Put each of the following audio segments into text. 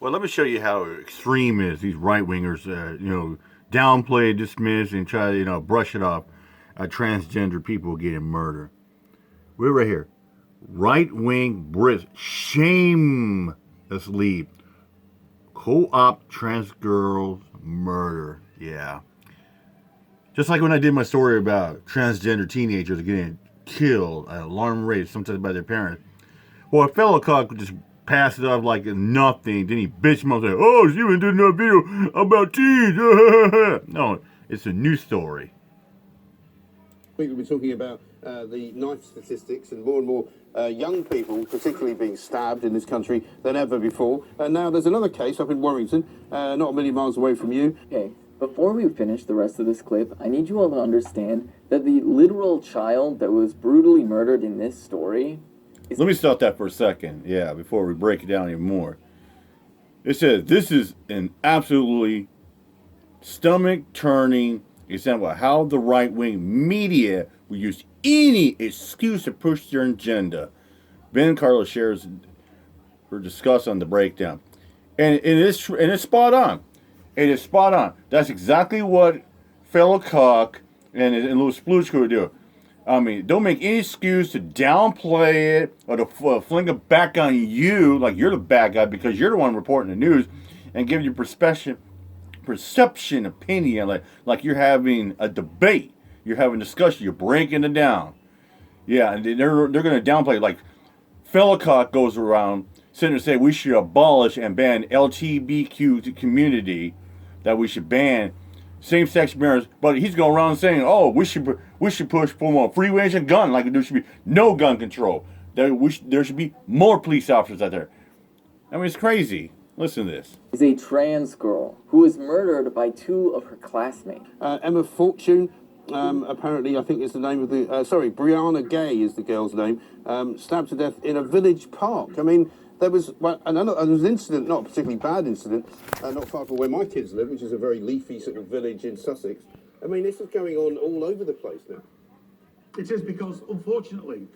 Well, let me show you how extreme is these right wingers. Downplay, dismiss, and try to brush it off. Transgender people getting murdered. We're right here. Right wing Brits shamelessly co-op trans girls murder. Yeah. Just like when I did my story about transgender teenagers getting killed at alarm rate, sometimes by their parents. Well, a fellow cock would just pass it off like nothing. Then he bitch mouth like, "Oh, she even did another video about teens." No, it's a new story. We'll be talking about the knife statistics and more young people, particularly being stabbed in this country than ever before. And now there's another case up in Warrington, not a million miles away from you. Okay, before we finish the rest of this clip, I need you all to understand that the literal child that was brutally murdered in this story is... Let me stop that for a second, before we break it down even more. It says this is an absolutely stomach-turning example of how the right-wing media will use any excuse to push their agenda. Ben Carlos shares or discuss on the breakdown. And it's spot on. It is spot on. That's exactly what fellow Cock and little Spluchka would do. I mean, don't make any excuse to downplay it or to fling it back on you like you're the bad guy because you're the one reporting the news and give your perception, opinion, like you're having a debate. You're having a discussion. You're breaking it down. Yeah, and they're going to downplay it. Like, fellow Cock goes around sitting and say we should abolish and ban LGBTQ community, that we should ban same-sex marriage, but he's going around saying, "Oh, we should push for more free range and gun, like there should be no gun control. There should be more police officers out there." I mean, it's crazy. Listen to this. Is a trans girl who was murdered by two of her classmates. Emma Fortune, apparently, I think is the name of the... Brianna Gay is the girl's name, stabbed to death in a village park. I mean, there was an incident, not a particularly bad incident, not far from where my kids live, which is a very leafy sort of village in Sussex. I mean, this is going on all over the place now. It is because, unfortunately,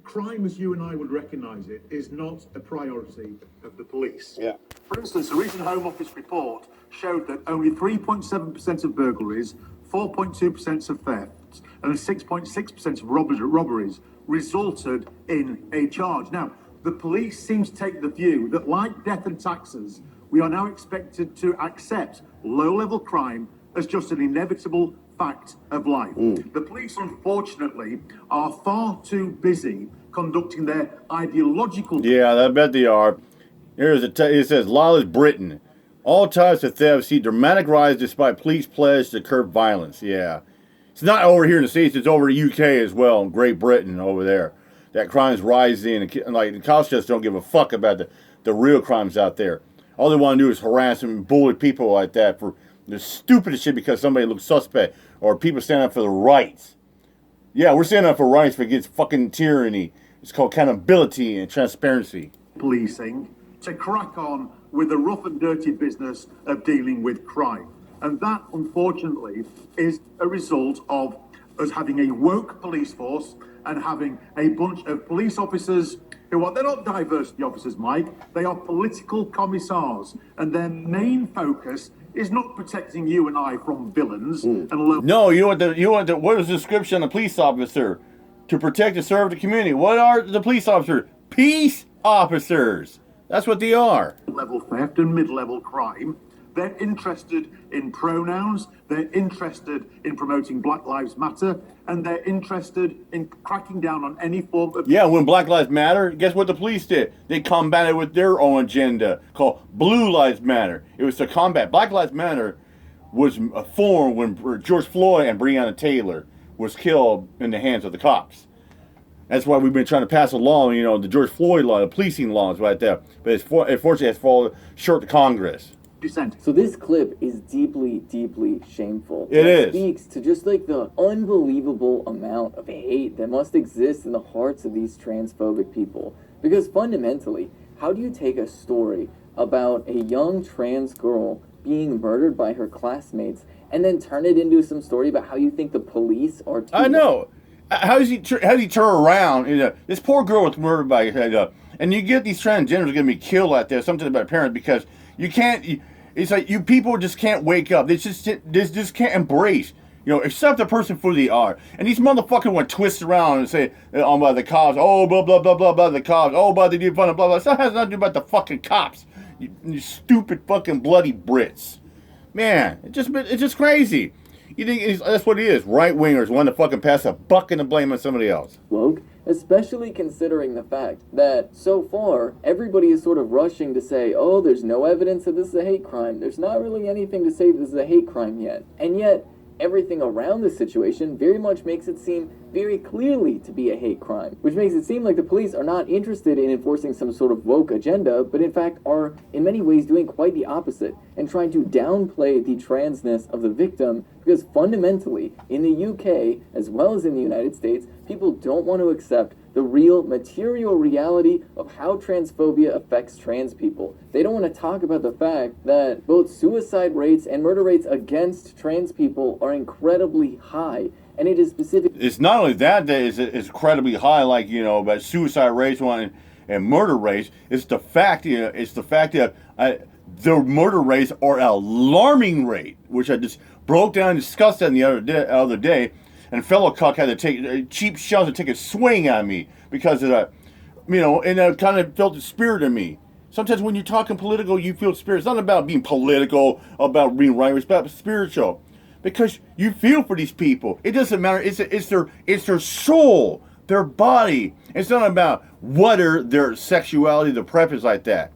crime as you and I would recognise it is not a priority of the police. Yeah. For instance, a recent Home Office report showed that only 3.7% of burglaries, 4.2% of thefts, and 6.6% of robberies resulted in a charge. Now, the police seem to take the view that, like death and taxes, we are now expected to accept low-level crime as just an inevitable fact of life. The police, unfortunately, are far too busy conducting their ideological... Yeah, I bet they are. It says, lawless Britain. All types of theft see dramatic rise despite police pledge to curb violence. Yeah. It's not over here in the States, it's over in the UK as well, in Great Britain over there. That crime's rising, and like the cops just don't give a fuck about the real crimes out there. All they want to do is harass and bully people like that for the stupidest shit because somebody looks suspect or people stand up for the rights. Yeah, we're standing up for rights against fucking tyranny. It's called accountability and transparency. Policing to crack on with the rough and dirty business of dealing with crime. And that, unfortunately, is a result of us having a woke police force and having a bunch of police officers who are, they're not diversity officers, Mike, they are political commissars, and their main focus is not protecting you and I from villains. No, what is the description of a police officer? To protect and serve the community. What are the police officers? Peace officers. That's what they are. Level theft and mid-level crime. They're interested in pronouns, they're interested in promoting Black Lives Matter, and they're interested in cracking down on any form of... Yeah, when Black Lives Matter, guess what the police did? They combated with their own agenda called Blue Lives Matter. It was to combat. Black Lives Matter was formed when George Floyd and Breonna Taylor was killed in the hands of the cops. That's why we've been trying to pass a law, the George Floyd law, the policing laws right there. But unfortunately, it's fallen short to Congress. So this clip is deeply, deeply shameful. It speaks to just like the unbelievable amount of hate that must exist in the hearts of these transphobic people. Because fundamentally, how do you take a story about a young trans girl being murdered by her classmates and then turn it into some story about how you think the police are... I know. How does he turn around? This poor girl was murdered by And you get these transgenders going to be killed out there, something about parents, because you can't, it's like you people just can't wake up. They just can't embrace, accept the person for they are. And these motherfuckers want to twist around and say, oh, by the cops, oh, blah, blah, blah, blah, blah, the cops, oh, by the blah, blah, blah. That has nothing to do about the fucking cops. You stupid fucking bloody Brits. Man, it's just crazy. You think that's what it is? Right-wingers want to fucking pass a buck and the blame on somebody else. Woke, especially considering the fact that so far everybody is sort of rushing to say, oh, there's no evidence that this is a hate crime. There's not really anything to say this is a hate crime yet. And yet, everything around the situation very much makes it seem very clearly to be a hate crime, which makes it seem like the police are not interested in enforcing some sort of woke agenda, but in fact are in many ways doing quite the opposite and trying to downplay the transness of the victim, because fundamentally in the UK as well as in the United States, people don't want to accept the real material reality of how transphobia affects trans people. They don't want to talk about the fact that both suicide rates and murder rates against trans people are incredibly high. And it is specific. It's not only that it's incredibly high, like, about suicide rates and murder rates. It's the fact, that the murder rates are an alarming rate, which I just broke down and discussed that the other day. And fellow cuck had to take cheap shots and take a swing at me because of that, and I kind of felt the spirit in me. Sometimes when you're talking political, you feel spirit. It's not about being political, about being right. It's about spiritual, because you feel for these people. It doesn't matter. It's their soul, their body. It's not about whether their sexuality, their preference like that.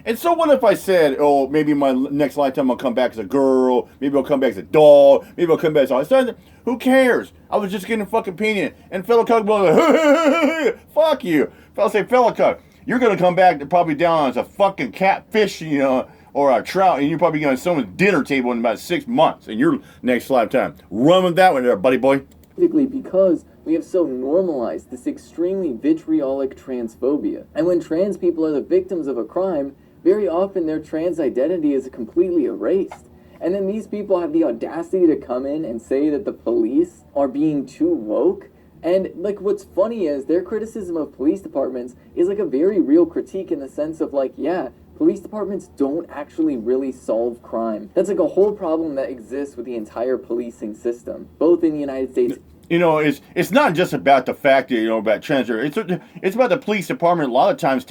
And so what if I said, oh, maybe my next lifetime I'll come back as a girl, maybe I'll come back as a dog, maybe I'll come back as a... Who cares? I was just getting a fucking opinion. And fellow cuck will go, fuck you. If I say, fellow cuck, you're going to come back probably down as a fucking catfish, or a trout, and you're probably going to someone's dinner table in about 6 months in your next lifetime. Run with that one there, buddy boy. Specifically because we have so normalized this extremely vitriolic transphobia. And when trans people are the victims of a crime, very often their trans identity is completely erased. And then these people have the audacity to come in and say that the police are being too woke. And like, what's funny is their criticism of police departments is like a very real critique in the sense of like, yeah, police departments don't actually really solve crime. That's like a whole problem that exists with the entire policing system, both in the United States. It's not just about the fact that, about transgender. It's about the police department. A lot of times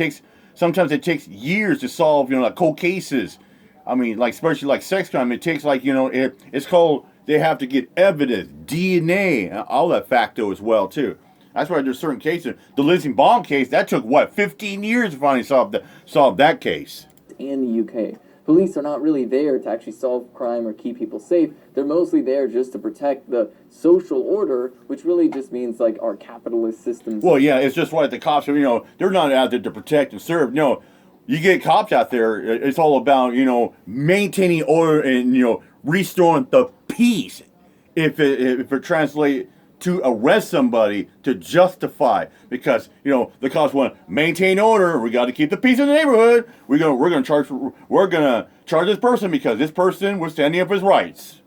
sometimes it takes years to solve, like cold cases. I mean, like, especially like sex crime, it takes like, it's called, they have to get evidence, DNA, and all that facto as well, too. That's why there's certain cases. The Lizzie Bomb case, that took, 15 years to finally solve that case. And the UK. Police are not really there to actually solve crime or keep people safe. They're mostly there just to protect the social order, which really just means like our capitalist systems. Well, yeah, it's just like the cops are, they're not out there to protect and serve. No, you get cops out there, it's all about, maintaining order and, restoring the peace. If it translates to arrest somebody to justify, because the cops want to maintain order. We got to keep the peace in the neighborhood. We're gonna charge this person because this person was standing up for his rights.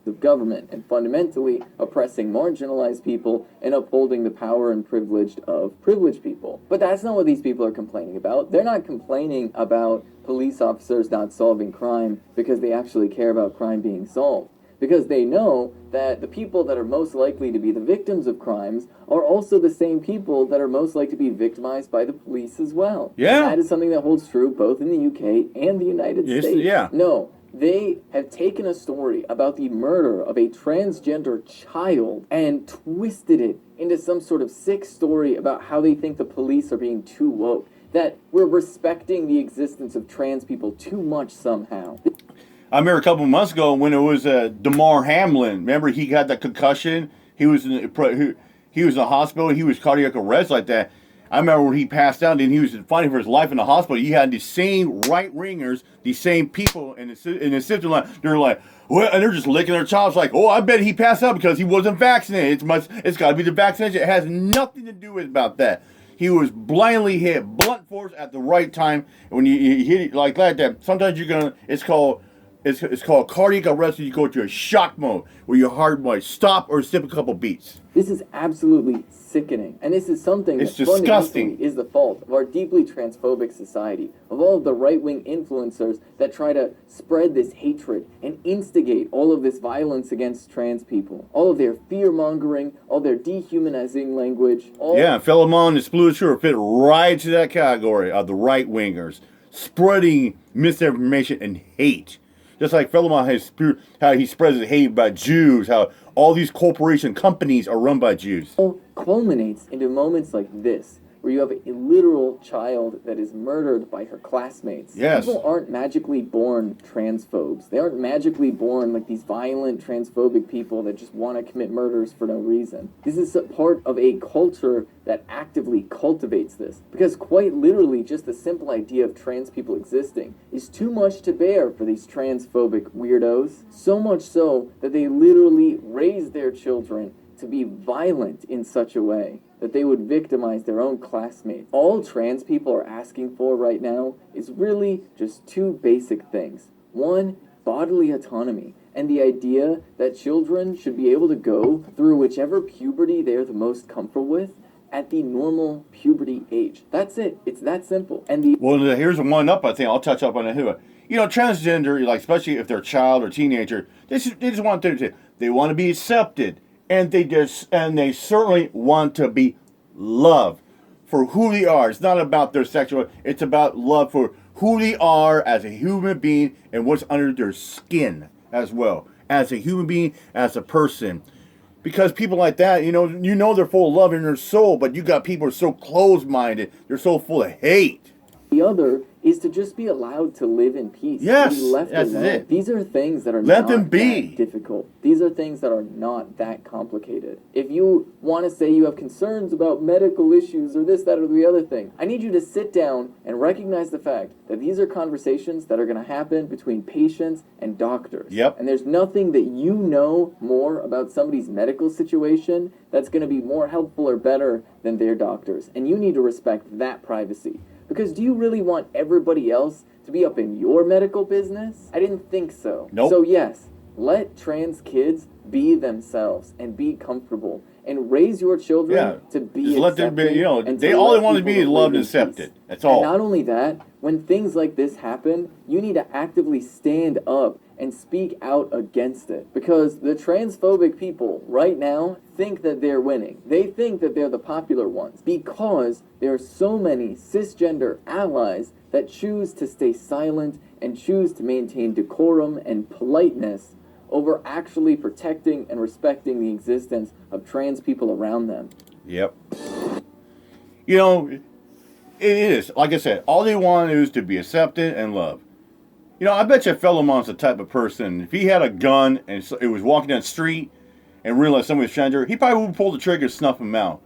The government and fundamentally oppressing marginalized people and upholding the power and privilege of privileged people. But that's not what these people are complaining about. They're not complaining about police officers not solving crime because they actually care about crime being solved. Because they know that the people that are most likely to be the victims of crimes are also the same people that are most likely to be victimized by the police as well. Yeah. And that is something that holds true both in the UK and the United States. Yeah. No, they have taken a story about the murder of a transgender child and twisted it into some sort of sick story about how they think the police are being too woke. That we're respecting the existence of trans people too much somehow. I remember a couple of months ago when it was Damar Hamlin. Remember, he got that concussion. He was in the hospital. He was cardiac arrest like that. I remember when he passed out and he was fighting for his life in the hospital. He had the same right ringers, the same people in the system line. They're like, well, and they're just licking their chops like, oh, I bet he passed out because he wasn't vaccinated. It's got to be the vaccination. It has nothing to do with about that. He was blindly hit, blunt force at the right time. When you hit it like that, sometimes it's called it's called cardiac arrest. You go into a shock mode where your heart might stop or skip a couple beats. This is absolutely sickening. And this is something It's that disgusting. fundamentally is the fault of our deeply transphobic society, of all of the right-wing influencers that try to spread this hatred and instigate all of this violence against trans people. All of their fear-mongering, all their dehumanizing language. Yeah, Philemon and Spluture fit right to that category of the right-wingers, spreading misinformation and hate. Just like Philemon has how he spreads his hate about Jews, how all these corporation companies are run by Jews. Culminates into moments like this, where you have a literal child that is murdered by her classmates. Yes. People aren't magically born transphobes. They aren't magically born like these violent transphobic people that just want to commit murders for no reason. This is a part of a culture that actively cultivates this. Because quite literally, just the simple idea of trans people existing is too much to bear for these transphobic weirdos. So much so that they literally raise their children to be violent in such a way that they would victimize their own classmates. All trans people are asking for right now is really just two basic things. One, bodily autonomy, and the idea that children should be able to go through whichever puberty they're the most comfortable with at the normal puberty age. That's it. It's that simple. Well, here's one up. I think I'll touch up on it here. You know, transgender, like especially if they're a child or teenager, they just want they want to be accepted. And they certainly want to be loved for who they are. It's not about their sexual. It's about love for who they are as a human being and what's under their skin as well. As a human being, as a person. Because people like that, you know they're full of love in their soul, but you got people who are so closed-minded. They're so full of hate. The other is to just be allowed to live in peace. Yes, to be left that's alone. it. These are things that are Let not them be. that difficult. These are things that are not that complicated. If you want to say you have concerns about medical issues or this, that, or the other thing, I need you to sit down and recognize the fact that these are conversations that are going to happen between patients and doctors. Yep. And there's nothing that you know more about somebody's medical situation that's going to be more helpful or better than their doctors. And you need to respect that privacy. Because do you really want everybody else to be up in your medical business? I didn't think so. Nope. So yes, let trans kids be themselves and be comfortable and raise your children to be just let them be, accepting and they to all let they want to people be is live loved in and accepted. peace. That's all. And not only that, when things like this happen, you need to actively stand up and speak out against it. Because the transphobic people right now think that they're winning. They think that they're the popular ones because there are so many cisgender allies that choose to stay silent and choose to maintain decorum and politeness over actually protecting and respecting the existence of trans people around them. Yep. It is. Like I said, all they want is to be accepted and loved. I bet you Philemon's the type of person, if he had a gun and it was walking down the street and realized somebody was transgender, he probably would pull the trigger and snuff him out.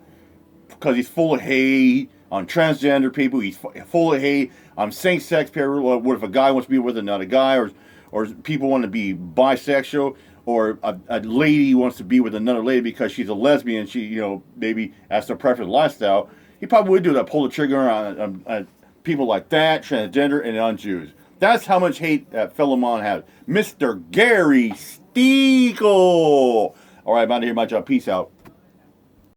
Because he's full of hate on transgender people. He's full of hate on same-sex people. What if a guy wants to be with another guy, or people want to be bisexual, or a lady wants to be with another lady because she's a lesbian. She, maybe that's their preferred lifestyle. He probably would do that, pull the trigger on people like that, transgender, and on Jews. That's how much hate that Philemon has. Mr. Gary Stiegel. All right, I'm out of here. My job. Peace out.